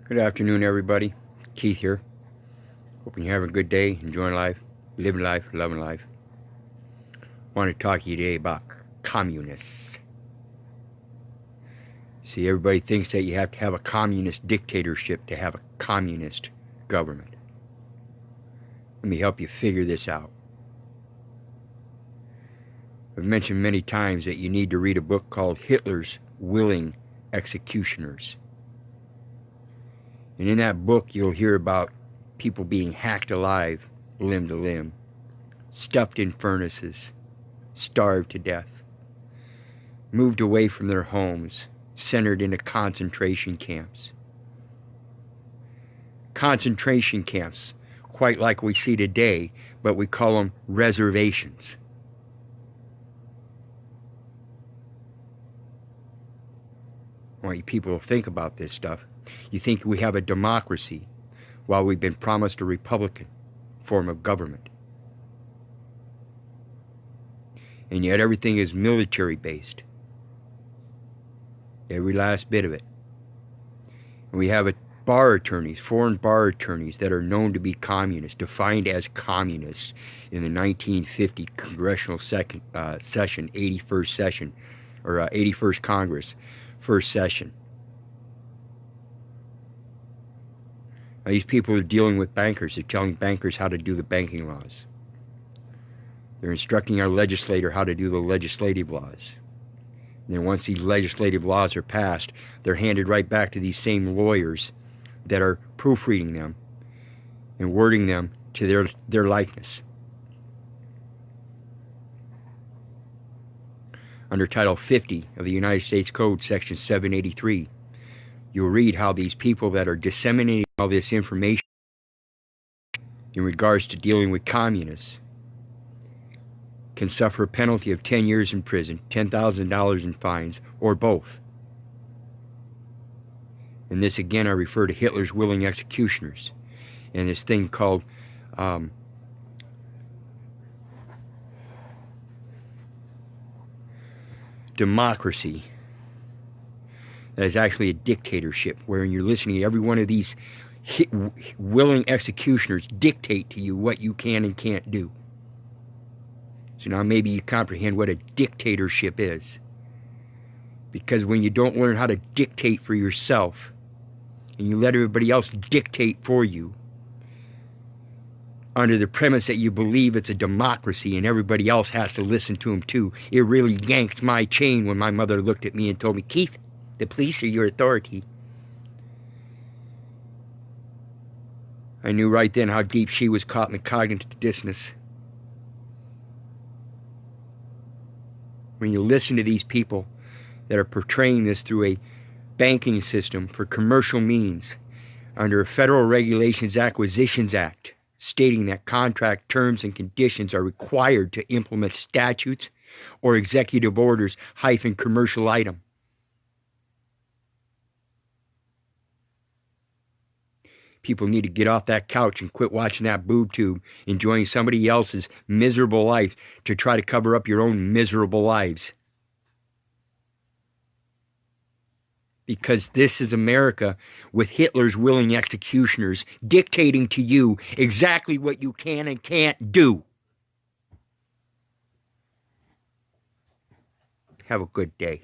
Good afternoon, everybody. Keith here. Hoping you're having a good day, enjoying life, living life, loving life. I want to talk to you today about communists. See, everybody thinks that you have to have a communist dictatorship to have a communist government. Let me help you figure this out. I've mentioned many times that you need to read a book called Hitler's Willing Executioners. And in that book, you'll hear about people being hacked alive, limb to limb, stuffed in furnaces, starved to death, moved away from their homes, centered into concentration camps. Concentration camps, quite like we see today, but we call them reservations. I want you people to think about this stuff. You think we have a democracy while we've been promised a Republican form of government. And yet everything is military based. Every last bit of it. And we have bar attorneys, foreign bar attorneys that are known to be communists, defined as communists in the 1950 Congressional session, 81st session, or 81st Congress, first session. Now, these people are dealing with bankers. They're telling bankers how to do the banking laws. They're instructing our legislator how to do the legislative laws. And then once these legislative laws are passed, they're handed right back to these same lawyers that are proofreading them and wording them to their likeness. Under Title 50 of the United States Code, Section 783, you'll read how these people that are disseminating all this information in regards to dealing with communists can suffer a penalty of 10 years in prison, $10,000 in fines, or both. And this again I refer to Hitler's willing executioners and this thing called democracy. That is actually a dictatorship, wherein you're listening to every one of these willing executioners dictate to you what you can and can't do. So now maybe you comprehend what a dictatorship is. Because when you don't learn how to dictate for yourself, and you let everybody else dictate for you, under the premise that you believe it's a democracy and everybody else has to listen to them too, it really yanked my chain when my mother looked at me and told me, "Keith, the police are your authority." I knew right then how deep she was caught in the cognitive dissonance. When you listen to these people that are portraying this through a banking system for commercial means under a Federal Regulations Acquisitions Act, stating that contract terms and conditions are required to implement statutes or executive orders - commercial item. People need to get off that couch and quit watching that boob tube, enjoying somebody else's miserable life to try to cover up your own miserable lives. Because this is America with Hitler's willing executioners dictating to you exactly what you can and can't do. Have a good day.